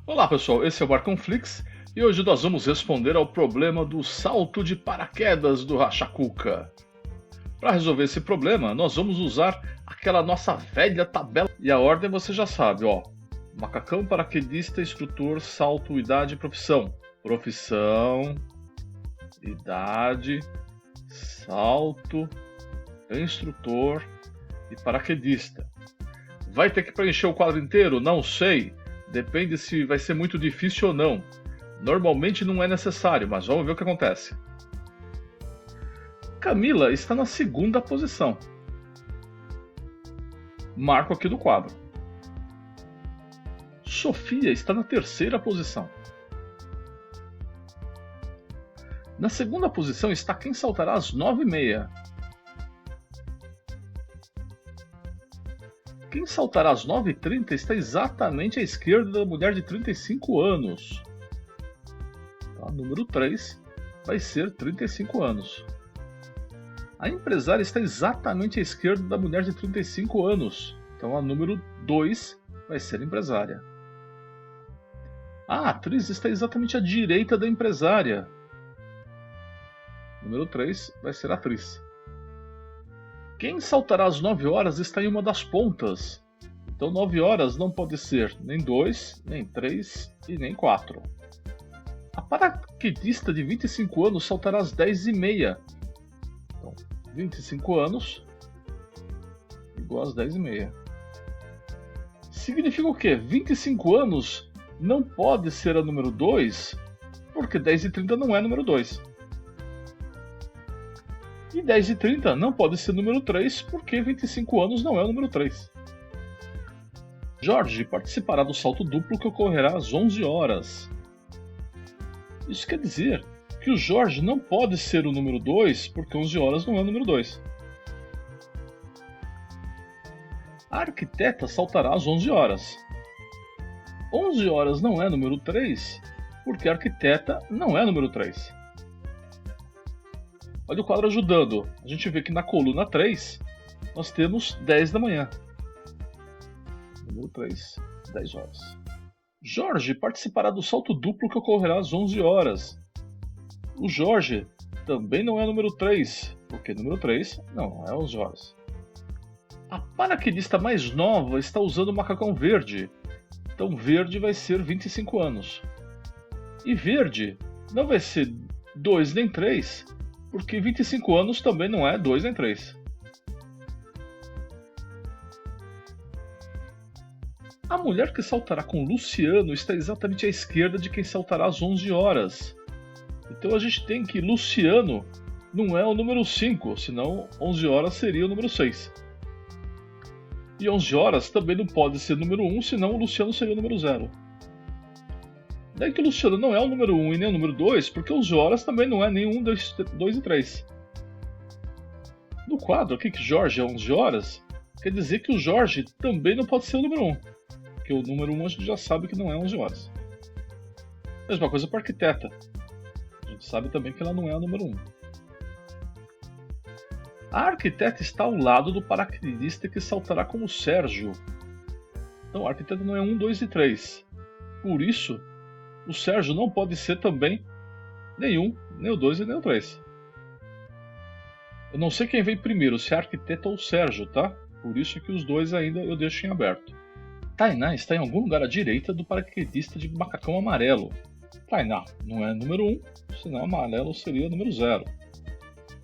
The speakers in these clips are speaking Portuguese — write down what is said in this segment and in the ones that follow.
Olá pessoal, esse é o Barconflix e hoje nós vamos responder ao problema do salto de paraquedas do Rachacuca. Para resolver esse problema, nós vamos usar aquela nossa velha tabela. E a ordem você já sabe, ó. Macacão, paraquedista, instrutor, salto, idade, profissão. Profissão, idade, salto, instrutor e paraquedista. Vai ter que preencher o quadro inteiro? Não sei. Depende se vai ser muito difícil ou não. Normalmente não é necessário, mas vamos ver o que acontece. Camila está na segunda posição. Marco aqui do quadro. Sofia está na terceira posição. Na segunda posição está quem saltará às 9h30. Quem saltará às 9h30 está exatamente à esquerda da mulher de 35 anos. Tá, número 3 vai ser 35 anos. A empresária está exatamente à esquerda da mulher de 35 anos. Então a número 2 vai ser empresária. A atriz está exatamente à direita da empresária. Número 3 vai ser atriz. Quem saltará às 9 horas está em uma das pontas. Então 9 horas não pode ser nem 2, nem 3 e nem 4. A paraquedista de 25 anos saltará às 10h30. Então 25 anos igual às 10h30. Significa o quê? 25 anos não pode ser a número 2, porque 10h30 não é número 2. E 10h30 não pode ser número 3, porque 25 anos não é o número 3. Jorge participará do salto duplo que ocorrerá às 11 horas. Isso quer dizer que o Jorge não pode ser o número 2, porque 11 horas não é o número 2. A arquiteta saltará às 11 horas. 11 horas não é número 3, porque a arquiteta não é número 3. Olha o quadro ajudando. A gente vê que na coluna 3 nós temos 10 da manhã. Número 3, 10 horas. Jorge participará do salto duplo que ocorrerá às 11 horas. O Jorge também não é número 3, porque número 3 não é 11 horas. A paraquedista mais nova está usando o macacão verde. Então verde vai ser 25 anos. E verde não vai ser 2 nem 3, porque 25 anos também não é 2 nem 3. A mulher que saltará com Luciano está exatamente à esquerda de quem saltará às 11 horas. Então a gente tem que Luciano não é o número 5, senão 11 horas seria o número 6. E 11 horas também não pode ser o número 1, senão o Luciano seria o número 0. Daí que o Luciano não é o número 1 e nem o número 2, porque 11 horas também não é nem 1, 2 e 3. No quadro aqui que Jorge é 11 horas, quer dizer que o Jorge também não pode ser o número 1, porque o número 1 a gente já sabe que não é 11 horas. Mesma coisa para a arquiteta. A gente sabe também que ela não é o número 1. A arquiteta está ao lado do paraquedista que saltará como Sérgio. Então a arquiteta não é 1, 2 e 3. Por isso, o Sérgio não pode ser também nem 1, nem o 2 e nem o 3. Eu não sei quem vem primeiro, se é a arquiteta ou o Sérgio, tá? Por isso que os dois ainda eu deixo em aberto. Tainá está em algum lugar à direita do paraquedista de macacão amarelo. Tainá não é número 1, senão o amarelo seria o número 0.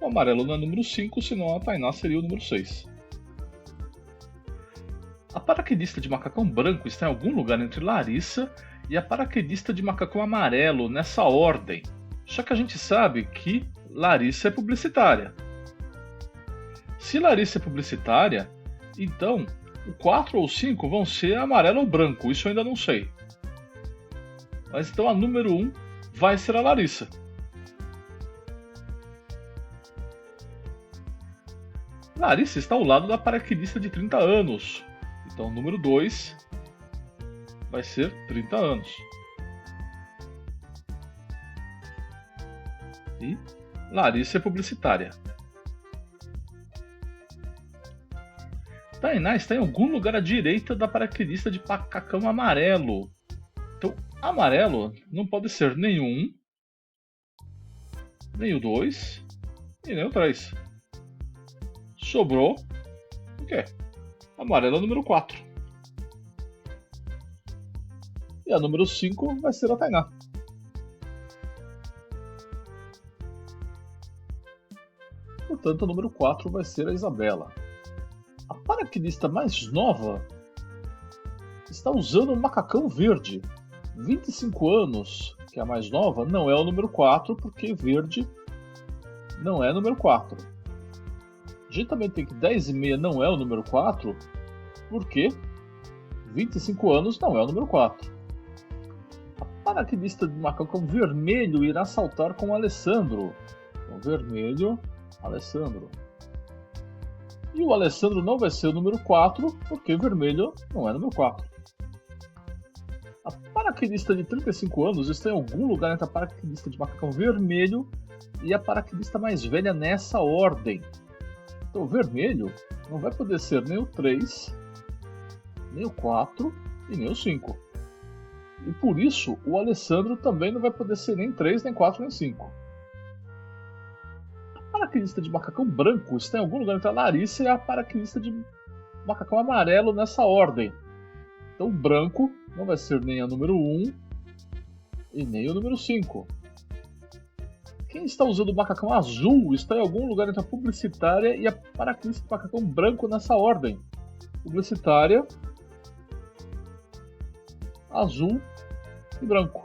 O amarelo não é número 5, senão a Tainá seria o número 6. A paraquedista de macacão branco está em algum lugar entre Larissa e a paraquedista de macacão amarelo, nessa ordem. Só que a gente sabe que Larissa é publicitária. Se Larissa é publicitária, então o 4 ou 5 vão ser amarelo ou branco, isso eu ainda não sei. Mas então a número 1 vai ser a Larissa. Larissa está ao lado da paraquedista de 30 anos. Então o número 2 vai ser 30 anos. E Larissa é publicitária. Tainá está em algum lugar à direita da paraquedista de macacão amarelo. Então, Amarelo não pode ser nem o 1, nem o 2 e nem o 3. Sobrou o quê? Amarelo é o número 4. E a número 5 vai ser a Tainá. Portanto, a número 4 vai ser a Isabela. A paraquedista mais nova está usando um macacão verde. 25 anos, que é a mais nova, não é o número 4, porque verde não é número 4. A gente também tem que 10 e meia não é o número 4, porque 25 anos não é o número 4. A paraquedista de macacão vermelho irá saltar com o Alessandro. Então, vermelho, Alessandro. E o Alessandro não vai ser o número 4, porque vermelho não é número 4. A paraquedista de 35 anos está em algum lugar entre a paraquedista de macacão vermelho e a paraquedista mais velha nessa ordem. Então, o vermelho não vai poder ser nem o 3, nem o 4 e nem o 5. E por isso, o Alessandro também não vai poder ser nem 3, nem 4, nem 5. A paraquedista de macacão branco está em algum lugar entre a Larissa e a paraquedista de macacão amarelo nessa ordem. Então, o branco não vai ser nem a número 1 e nem o número 5. Quem está usando o macacão azul está em algum lugar entre a publicitária e a paraquedista de macacão branco nessa ordem. Publicitária, azul e branco.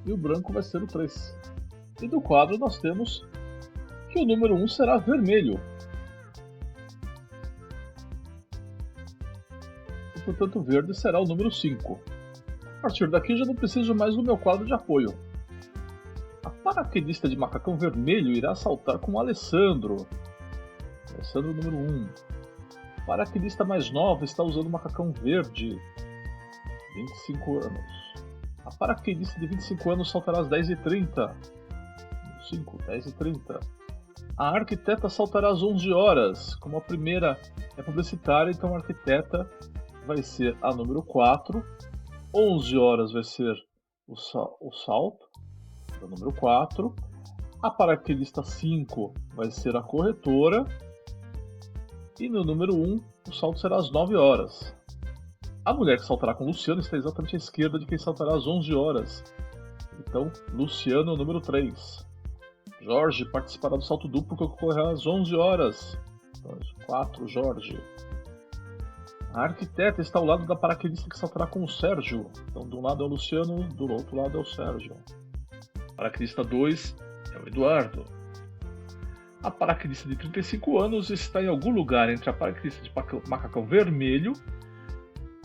E o branco vai ser o 3. E do quadro nós temos que o número 1 será vermelho. E, portanto, o verde será o número 5. A partir daqui já não preciso mais do meu quadro de apoio. A paraquedista de macacão vermelho irá saltar com o Alessandro. Alessandro número 1. A paraquedista mais nova está usando o macacão verde. 25 anos. A paraquedista de 25 anos saltará às 10h30. 5, 10h30. A arquiteta saltará às 11 horas. Como a primeira é publicitária, então a arquiteta vai ser a número 4. 11 horas vai ser o salto, o número 4. A paraquedista 5 vai ser a corretora. E no número 1, o salto será às 9 horas. A mulher que saltará com Luciano está exatamente à esquerda de quem saltará às 11 horas. Então, Luciano, número 3. Jorge participará do salto duplo que ocorrerá às 11 horas. Então, 4, Jorge. A arquiteta está ao lado da paraquedista que saltará com o Sérgio. Então, de um lado é o Luciano, do outro lado é o Sérgio. Paraquedista 2 é o Eduardo. A paraquedista de 35 anos está em algum lugar entre a paraquedista de macacão vermelho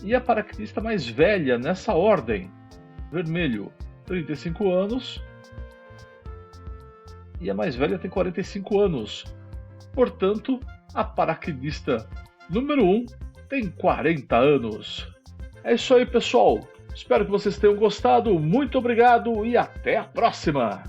e a paraquedista mais velha nessa ordem. Vermelho, 35 anos. E a mais velha tem 45 anos. Portanto, a paraquedista número 1 tem 40 anos. É isso aí, pessoal. Espero que vocês tenham gostado. Muito obrigado e até a próxima!